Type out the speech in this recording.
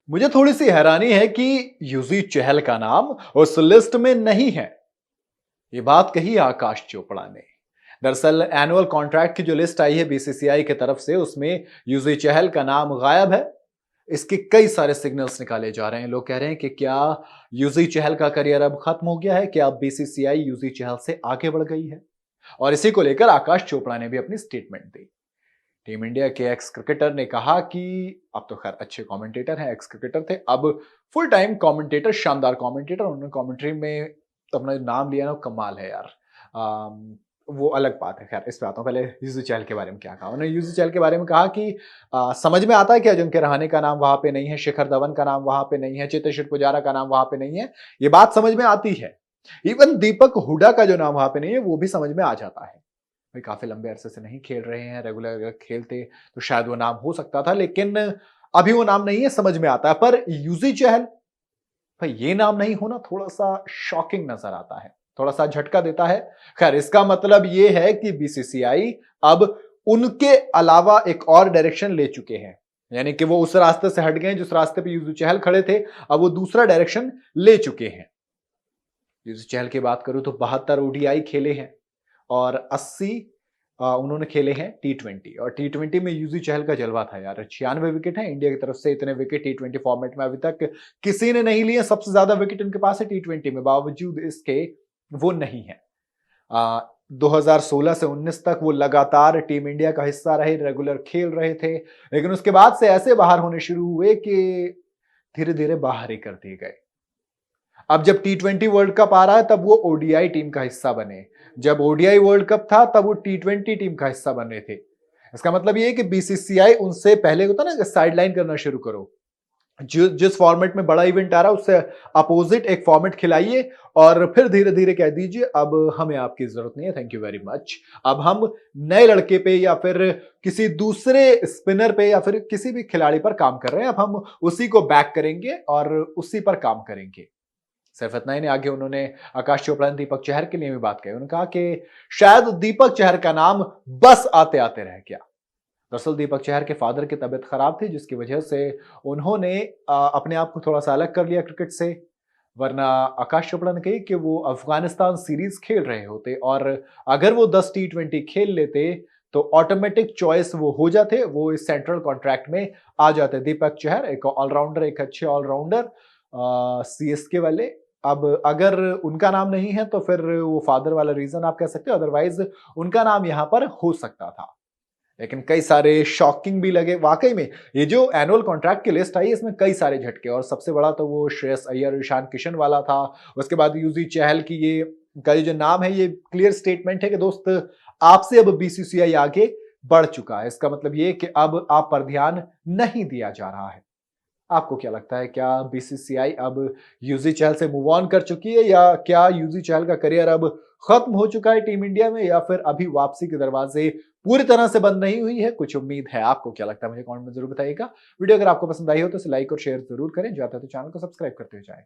मुझे थोड़ी सी हैरानी है कि युजी चहल का नाम उस लिस्ट में नहीं है। ये बात कही आकाश चोपड़ा ने। दरअसल एनुअल कॉन्ट्रैक्ट की जो लिस्ट आई है बीसीसीआई की तरफ से, उसमें युजी चहल का नाम गायब है। इसके कई सारे सिग्नल्स निकाले जा रहे हैं। लोग कह रहे हैं कि क्या युजी चहल का करियर अब खत्म हो गया है? क्या अब बीसीसीआई युजी चहल से आगे बढ़ गई है? और इसी को लेकर आकाश चोपड़ा ने भी अपनी स्टेटमेंट दी। टीम इंडिया के एक्स क्रिकेटर ने कहा कि अब तो खैर अच्छे कमेंटेटर हैं, एक्स क्रिकेटर थे, अब फुल टाइम कमेंटेटर, शानदार कमेंटेटर। उन्होंने कमेंट्री में अपना जो नाम लिया ना, वो कमाल है यार। वो अलग बात है। खैर इस पे आता हूं। पहले यूजुफल चहल के बारे में क्या कहा उन्होंने। यूजुफल चहल के बारे में कहा कि समझ में आता है कि अजिंक्य रहाणे का नाम वहां पे नहीं है, शिखर धवन का नाम वहां पे नहीं है, चेतेश्वर पुजारा का नाम वहां पे नहीं है। ये बात समझ में आती है। इवन दीपक हुडा का जो नाम वहां पे नहीं है, वो भी समझ में आ जाता है। भाई काफी लंबे अरसे से नहीं खेल रहे हैं, रेगुलर अगर खेलते तो शायद वो नाम हो सकता था, लेकिन अभी वो नाम नहीं है, समझ में आता है। पर यूजी चहल, भाई ये नाम नहीं होना थोड़ा सा शॉकिंग नजर आता है, थोड़ा सा झटका देता है। खैर इसका मतलब ये है कि बीसीसीआई अब उनके अलावा एक और डायरेक्शन ले चुके हैं। यानी कि वो उस रास्ते से हट गए जिस रास्ते पे यूजी चहल खड़े थे, अब वो दूसरा डायरेक्शन ले चुके हैं। यूजी चहल की बात करूं तो 72 ओडीआई खेले हैं और 80 उन्होंने खेले हैं टी20। और टी20 में यूजी चहल का जलवा था यार। 96 विकेट हैं इंडिया की तरफ से। इतने विकेट टी20 फॉर्मेट में अभी तक किसी ने नहीं लिए। सबसे ज्यादा विकेट उनके पास है टी20 में, बावजूद इसके वो नहीं है। 2016 से 19 तक वो लगातार टीम इंडिया का हिस्सा रहे, रेगुलर खेल रहे थे, लेकिन उसके बाद से ऐसे बाहर होने शुरू हुए कि धीरे धीरे बाहर ही कर दिए गए। अब जब टी20 वर्ल्ड कप आ रहा है तब वो ओडीआई टीम का हिस्सा बने। जब ओडीआई वर्ल्ड कप था तब वो टी20 टीम का हिस्सा बन रहे थे। इसका मतलब ये है कि बीसीसीआई उनसे पहले होता ना, साइडलाइन करना शुरू करो। जिस फॉर्मेट में बड़ा इवेंट आ रहा है उससे अपोजिट एक फॉर्मेट खिलाइए और फिर धीरे धीरे कह दीजिए अब हमें आपकी जरूरत नहीं है, थैंक यू वेरी मच। अब हम नए लड़के पे या फिर किसी दूसरे स्पिनर पे या फिर किसी भी खिलाड़ी पर काम कर रहे हैं, अब हम उसी को बैक करेंगे और उसी पर काम करेंगे। सिर्फ इतना ही नहीं, आगे उन्होंने आकाश चोपड़ा ने दीपक चहर के लिए भी बात कही। उन्होंने कहा कि शायद दीपक चहर का नाम बस आते आते रह गया। दरअसल दीपक चहर के फादर की तबीयत खराब थी, जिसकी वजह से उन्होंने अपने आप को थोड़ा सा अलग कर लिया क्रिकेट से। वरना आकाश चोपड़ा ने कही कि वो अफगानिस्तान सीरीज खेल रहे होते और अगर वो 10 टी20 खेल लेते तो ऑटोमेटिक चॉइस वो हो जाते, वो इस सेंट्रल कॉन्ट्रैक्ट में आ जाते। दीपक चहर एक ऑलराउंडर, एक अच्छे ऑलराउंडर सीएसके वाले। अब अगर उनका नाम नहीं है तो फिर वो फादर वाला रीजन आप कह सकते हो, अदरवाइज उनका नाम यहां पर हो सकता था। लेकिन कई सारे शॉकिंग भी लगे वाकई में। ये जो एनुअल कॉन्ट्रैक्ट की लिस्ट आई, इसमें कई सारे झटके, और सबसे बड़ा तो वो श्रेयस अय्यर, ईशान किशन वाला था। उसके बाद यूजी चहल की ये का जो नाम है, ये क्लियर स्टेटमेंट है कि दोस्त आपसे अब बीसीसीआई आगे बढ़ चुका है। इसका मतलब ये कि अब आप पर ध्यान नहीं दिया जा रहा है। आपको क्या लगता है, क्या बीसीसीआई अब यूजी चहल से मूव ऑन कर चुकी है, या क्या यूजी चहल का करियर अब खत्म हो चुका है टीम इंडिया में, या फिर अभी वापसी के दरवाजे पूरी तरह से बंद नहीं हुई है? कुछ उम्मीद है? आपको क्या लगता है मुझे कमेंट में जरूर बताइएगा। वीडियो अगर आपको पसंद आई हो तो इसे लाइक और शेयर जरूर करें। जो आता है तो चैनल को सब्सक्राइब करते हुए जाएं।